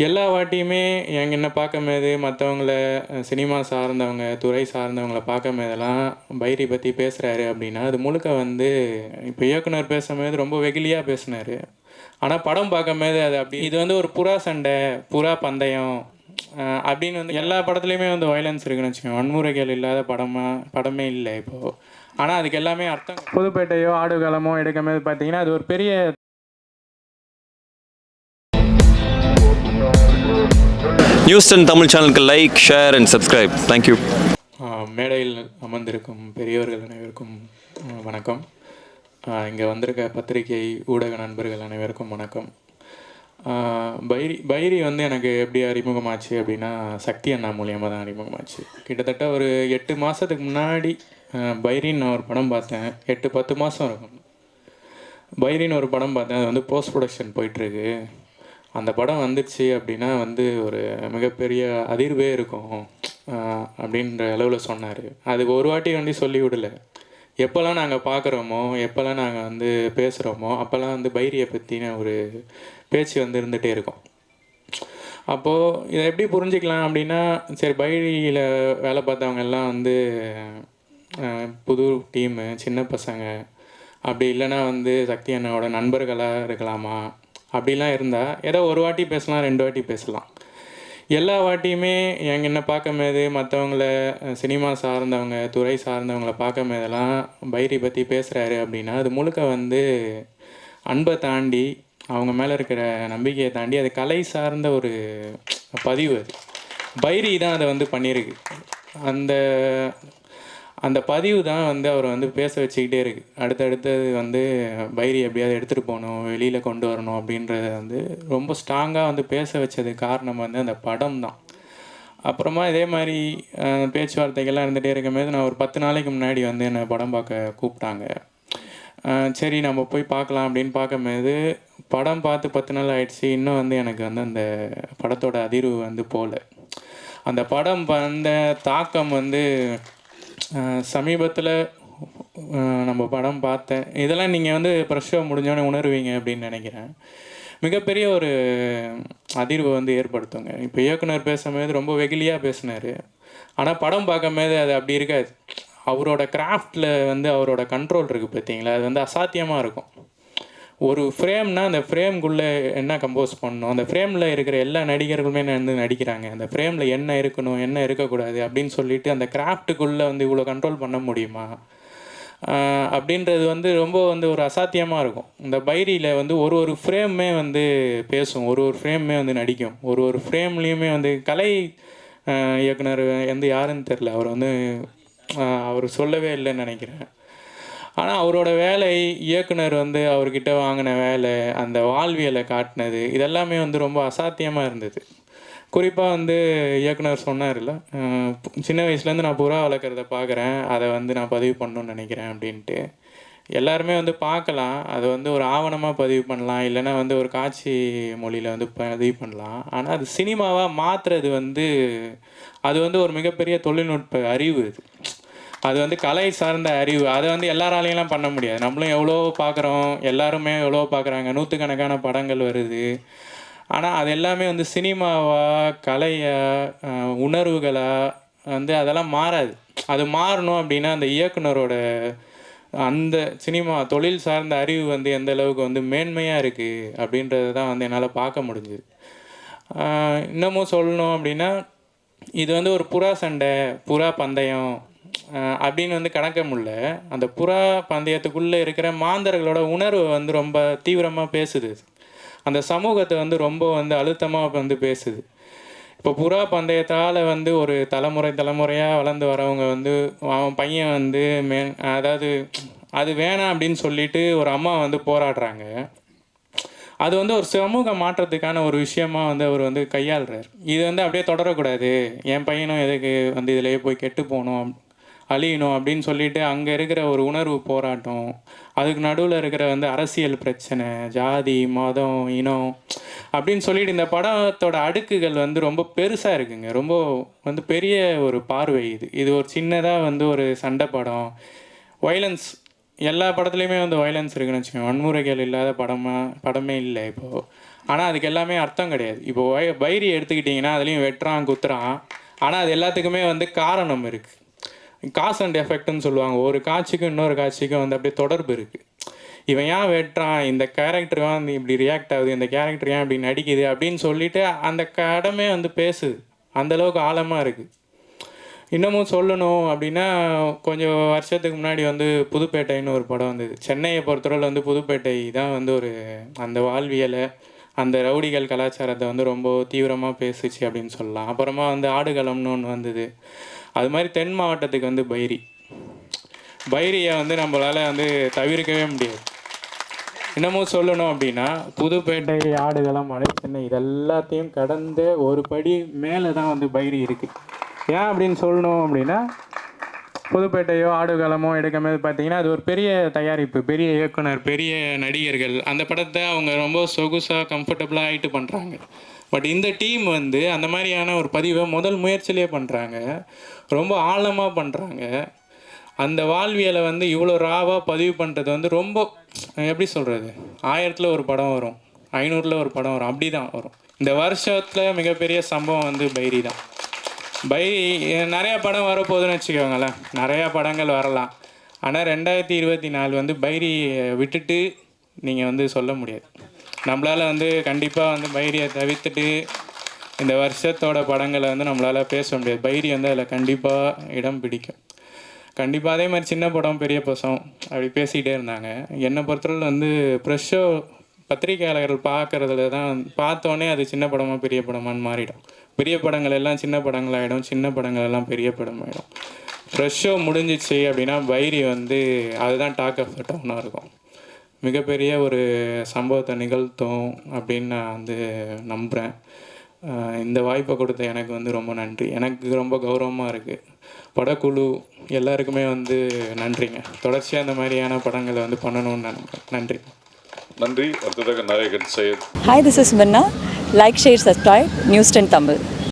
எல்லா வாட்டியுமே என்ன பார்க்கும்போது மற்றவங்கள சினிமா சார்ந்தவங்க, துறை சார்ந்தவங்கள பார்க்கும்போதெல்லாம் பைரி பத்தி பேசுறாரு அப்படின்னா, அது முழுக்க வந்து இப்ப இயக்குனர் பேசும்போது ரொம்ப வெகுளியா பேசினாரு. ஆனா படம் பார்க்கும்போது அது அப்படி இது வந்து ஒரு புறா சண்டை, புறா பந்தயம் அப்படின்னு வந்து எல்லா படத்துலயுமே வந்து வயலன்ஸ் இருக்குன்னு வச்சுக்கோங்க. வன்முறைகள் இல்லாத படமே இல்ல இப்போ. ஆனா அதுக்கு எல்லாமே அர்த்தம் புதுப்பேட்டையோ, ஆடுகளமோ எடுக்கும்போது பார்த்தீங்கன்னா, அது ஒரு பெரிய நியூஸ் 10 தமிழ் சேனலுக்கு like, share and subscribe. Thank you. மேடையில் அமர்ந்திருக்கும் பெரியவர்கள் அனைவருக்கும் வணக்கம். இங்கே வந்திருக்க பத்திரிகை ஊடக நண்பர்கள் அனைவருக்கும் வணக்கம். பைரி வந்து எனக்கு எப்படி அறிமுகமாச்சு அப்படின்னா, சக்தி அண்ணா மூலியமாக தான் அறிமுகமாச்சு. கிட்டத்தட்ட ஒரு 8 மாதத்துக்கு முன்னாடி பைரின்னு நான் ஒரு படம் பார்த்தேன். 8, 10 மாதம் இருக்கும். பைரின்னு ஒரு படம் பார்த்தேன். அது வந்து போஸ்ட் ப்ரொடக்ஷன் போயிட்டுருக்கு. அந்த படம் வந்துடுச்சு அப்படின்னா வந்து ஒரு மிகப்பெரிய அதிர்வே இருக்கும் அப்படின்ற அளவில் சொன்னார். அதுக்கு ஒரு வாட்டி வந்து சொல்லி விடலை. எப்போல்லாம் நாங்கள் பார்க்குறோமோ, எப்போல்லாம் நாங்கள் வந்து பேசுகிறோமோ, அப்போல்லாம் வந்து பைரியை பற்றின ஒரு பேச்சு வந்து இருந்துகிட்டே இருக்கும். அப்போது இதை எப்படி புரிஞ்சிக்கலாம் அப்படின்னா, சரி பைரியில் வேலை பார்த்தவங்க எல்லாம் வந்து புது டீமு, சின்ன பசங்க, அப்படி இல்லைன்னா வந்து சக்தி அண்ணாவோட நண்பர்களாக இருக்கலாமா? அப்படிலாம் இருந்தால் ஏதோ ஒரு வாட்டி பேசலாம், 2 வாட்டி பேசலாம். எல்லா வாட்டியுமே என்ன பார்க்கும்போது மற்றவங்கள சினிமா சார்ந்தவங்க, துறை சார்ந்தவங்கள பார்க்கும்போதெல்லாம் பைரி பற்றி பேசுகிறாரு அப்படின்னா, அது முழுக்க வந்து அன்பை தாண்டி, அவங்க மேலே இருக்கிற நம்பிக்கையை தாண்டி, அது கலை சார்ந்த ஒரு பதிவு அது. பைரி தான் அதை வந்து பண்ணியிருக்கு. அந்த அந்த பதிவு தான் வந்து அவரை வந்து பேச வச்சுக்கிட்டே இருக்குது. அடுத்தடுத்தது வந்து பைரி எப்படியாவது எடுத்துகிட்டு போகணும், வெளியில் கொண்டு வரணும் அப்படின்றத வந்து ரொம்ப ஸ்ட்ராங்காக வந்து பேச வச்சது காரணம் வந்து அந்த படம் தான். அப்புறமா இதே மாதிரி பேச்சுவார்த்தைகள்லாம் இருந்துகிட்டே இருக்கும்போது, நான் ஒரு 10 நாளைக்கு முன்னாடி வந்து என்னை படம் பார்க்க கூப்பிட்டாங்க. சரி நம்ம போய் பார்க்கலாம் அப்படின்னு பார்க்கும்போது, படம் பார்த்து 10 நாள் ஆயிடுச்சு. இன்னும் வந்து எனக்கு வந்து அந்த படத்தோட அதிர்வு வந்து போகல. அந்த படம் வந்த தாக்கம் வந்து சமீபத்தில் நம்ம படம் பார்த்தேன். இதெல்லாம் நீங்கள் வந்து ப்ரெஷ் ஷோ முடிஞ்சோடனே உணருவீங்க அப்படின்னு நினைக்கிறேன். மிகப்பெரிய ஒரு அதிர்வை வந்து ஏற்படுத்துங்க. இப்போ இயக்குனர் பேசும்போது ரொம்ப வெகுளியாக பேசினார். ஆனால் படம் பார்க்கும்போது அது அப்படி இருக்காது. அவரோட கிராஃப்டில் வந்து அவரோட கண்ட்ரோல் இருக்குது பார்த்தீங்களா, அது வந்து அசாத்தியமாக இருக்கும். ஒரு ஃப்ரேம்னா அந்த ஃப்ரேம்குள்ளே என்ன கம்போஸ் பண்ணணும், அந்த ஃப்ரேமில் இருக்கிற எல்லா நடிகர்களுமே வந்து நடிக்கிறாங்க. அந்த ஃப்ரேமில் என்ன இருக்கணும், என்ன இருக்கக்கூடாது அப்படின்னு சொல்லிட்டு அந்த கிராஃப்ட்டுக்குள்ளே வந்து இவ்வளோ கண்ட்ரோல் பண்ண முடியுமா அப்படின்றது வந்து ரொம்ப வந்து ஒரு அசாத்தியமாக இருக்கும். இந்த பைரியில் வந்து ஒரு ஒரு ஃப்ரேமுமே வந்து பேசும், ஒரு ஒரு ஃப்ரேமுமே வந்து நடிக்கும், ஒரு ஒரு ஃப்ரேம்லேயுமே வந்து கலை இயக்குனர் வந்து யாருன்னு தெரில. அவர் வந்து அவர் சொல்லவே இல்லைன்னு நினைக்கிறேன். ஆனால் அவரோட வேலை, இயக்குனர் வந்து அவர்கிட்ட வாங்கின வேலை, அந்த வாழ்வியலை காட்டினது, இதெல்லாமே வந்து ரொம்ப அசாத்தியமாக இருந்தது. குறிப்பாக வந்து இயக்குனர் சொன்னார்ல, சின்ன வயசுலேருந்து நான் புறா வளர்க்குறத பார்க்குறேன், அதை வந்து நான் பதிவு பண்ணணும்னு நினைக்கிறேன் அப்படின்ட்டு. எல்லாருமே வந்து பார்க்கலாம், அதை வந்து ஒரு ஆவணமாக பதிவு பண்ணலாம், இல்லைன்னா வந்து ஒரு காட்சி மொழியில் வந்து பதிவு பண்ணலாம். ஆனால் அது சினிமாவாக மாற்றுறது வந்து அது வந்து ஒரு மிகப்பெரிய தொழில்நுட்ப அறிவு அது. அது வந்து கலை சார்ந்த அறிவு. அதை வந்து எல்லாராலையும்லாம் பண்ண முடியாது. நம்மளும் எவ்வளோ பார்க்குறோம், எல்லாருமே எவ்வளோ பார்க்குறாங்க, நூற்றுக்கணக்கான படங்கள் வருது. ஆனால் அது எல்லாமே வந்து சினிமாவா, கலையா, உணர்வுகளா வந்து அதெல்லாம் மாறாது. அது மாறணும் அப்படின்னா அந்த இயக்குனரோட அந்த சினிமா தொழில் சார்ந்த அறிவு வந்து எந்த அளவுக்கு வந்து மேன்மையாக இருக்குது அப்படின்றத தான் வந்து என்னால் பார்க்க முடிஞ்சுது. இன்னமும் சொல்லணும் அப்படின்னா, இது வந்து ஒரு புறா சண்டை, புறா பந்தயம் அப்படின்னு வந்து கணக்க முடியல. அந்த புறா பந்தயத்துக்குள்ளே இருக்கிற மாந்தர்களோட உணர்வை வந்து ரொம்ப தீவிரமாக பேசுது. அந்த சமூகத்தை வந்து ரொம்ப வந்து அழுத்தமாக வந்து பேசுது. இப்போ புறா பந்தயத்தால் வந்து ஒரு தலைமுறையாக வளர்ந்து வரவங்க வந்து அவன் பையன் வந்து அதாவது அது வேணாம் அப்படின்னு சொல்லிட்டு ஒரு அம்மா வந்து போராடுறாங்க. அது வந்து ஒரு சமூக மாற்றத்துக்கான ஒரு விஷயமா வந்து அவர் வந்து கையாளுறார். இது வந்து அப்படியே தொடரக்கூடாது, என் பையனும் எதுக்கு வந்து இதிலேயே போய் கெட்டு போகணும், அழியணும் அப்படின்னு சொல்லிட்டு அங்கே இருக்கிற ஒரு உணர்வு போராட்டம், அதுக்கு நடுவில் இருக்கிற வந்து அரசியல் பிரச்சனை, ஜாதி, மதம், இனம் அப்படின்னு சொல்லிட்டு இந்த படத்தோட அடுக்குகள் வந்து ரொம்ப பெருசாக இருக்குங்க. ரொம்ப வந்து பெரிய ஒரு பார்வை இது. இது ஒரு சின்னதாக வந்து ஒரு சண்டை படம், வயலன்ஸ் எல்லா படத்துலையுமே வந்து வயலன்ஸ் இருக்குன்னு வச்சுக்கோங்க. வன்முறைகள் இல்லாத படமே இல்லை இப்போது. ஆனால் அதுக்கு எல்லாமே அர்த்தம் கிடையாது. இப்போ பைரி எடுத்துக்கிட்டிங்கன்னா அதுலேயும் வெட்டுறான் குத்துறான், ஆனால் அது எல்லாத்துக்குமே வந்து காரணம் இருக்குது. காஸ் அண்ட் எஃபெக்ட்னு சொல்லுவாங்க. ஒரு காட்சிக்கும் இன்னொரு காட்சிக்கும் வந்து அப்படியே தொடர்பு இருக்குது. இவன் ஏன் வெட்டுறான், இந்த கேரக்டர் வந்து இப்படி ரியாக்ட் ஆகுது, இந்த கேரக்டர் ஏன் இப்படி நடிக்குது அப்படின்னு சொல்லிட்டு அந்த கடமே வந்து பேசுது. அந்தளவுக்கு ஆழமாக இருக்குது. இன்னமும் சொல்லணும் அப்படின்னா, கொஞ்சம் வருஷத்துக்கு முன்னாடி வந்து புதுப்பேட்டைன்னு ஒரு படம் வந்தது. சென்னையை பொறுத்தவரையில் வந்து புதுப்பேட்டை தான் வந்து ஒரு அந்த வாழ்வியலை, அந்த ரவுடிகள் கலாச்சாரத்தை வந்து ரொம்ப தீவிரமாக பேசுச்சு அப்படின்னு சொல்லலாம். அப்புறமா வந்து ஆடுகளம்னு ஒன்று வந்தது. அது மாதிரி தென் மாவட்டத்துக்கு வந்து பைரியை வந்து நம்மளால் வந்து தவிர்க்கவே முடியாது. இன்னமும் சொல்லணும் அப்படின்னா, புதுப்பேட்டை, ஆடுகளம், வட சென்னை இது எல்லாத்தையும் கடந்து ஒரு படி மேலே தான் வந்து பைரி இருக்குது. ஏன் அப்படின்னு சொல்லணும் அப்படின்னா, புதுப்பேட்டையோ ஆடுகளமோ எடுக்கும்போது பார்த்தீங்கன்னா, அது ஒரு பெரிய தயாரிப்பு, பெரிய இயக்குனர், பெரிய நடிகர்கள். அந்த படத்தை அவங்க ரொம்ப சொகுசாக கம்ஃபர்டபுளாக ஆகிட்டு பண்ணுறாங்க. பட் இந்த டீம் வந்து அந்த மாதிரியான ஒரு பதிவை முதல் முயற்சியிலே பண்ணுறாங்க. ரொம்ப ஆழமாக பண்ணுறாங்க. அந்த வாழ்வியலை வந்து இவ்வளோ ராவாக பதிவு பண்ணுறது வந்து ரொம்ப எப்படி சொல்கிறது, 1000ல் ஒரு படம் வரும், 500ல் ஒரு படம் வரும், அப்படி தான் வரும். இந்த வருஷத்தில் மிகப்பெரிய சம்பவம் வந்து பைரி தான். பைரி நிறையா படம் வரப்போகுதுன்னு வச்சுக்கோங்களேன், நிறையா படங்கள் வரலாம். ஆனால் 2024 வந்து பைரி விட்டுட்டு நீங்கள் வந்து சொல்ல முடியாது. நம்மளால் வந்து கண்டிப்பாக வந்து பைரியை தவிர்த்துட்டு இந்த வருஷத்தோட படங்களை வந்து நம்மளால் பேச முடியாது. பைரி வந்து அதில் கண்டிப்பாக இடம் பிடிக்கும். கண்டிப்பாக அதே மாதிரி சின்ன படம் பெரிய பசம் அப்படி பேசிக்கிட்டே இருந்தாங்க. என்னை பொறுத்தவரையில் வந்து ப்ரெஷ் ஷோ பத்திரிகையாளர்கள் பார்க்குறதுல தான் பார்த்தோன்னே அது சின்ன படமாக பெரிய படமான்னு மாறிடும். பெரிய படங்கள் எல்லாம் சின்ன படங்களாகிடும், சின்ன படங்கள் எல்லாம் பெரிய படமாகிடும். ப்ரெஷ் ஷோ முடிஞ்சிச்சு அப்படின்னா பைரி வந்து அதுதான் டாக் ஆஃப் த டவுனாக இருக்கும். மிகப்பெரிய ஒரு சம்பவத்தை நிகழ்த்தும் அப்படின்னு நான் வந்து நம்புகிறேன். இந்த வாய்ப்பை கொடுத்த எனக்கு வந்து ரொம்ப நன்றி. எனக்கு ரொம்ப கௌரவமாக இருக்குது. படக்குழு எல்லாருக்குமே வந்து நன்றிங்க. தொடர்ச்சியாக இந்த மாதிரியான படங்களை வந்து பண்ணணும்னு நினைக்கிறேன். நன்றி. நன்றி. அடுத்ததாக நாயகன் Syed. Hi, this is Minna. Like, share, subscribe, News 10 Tamil.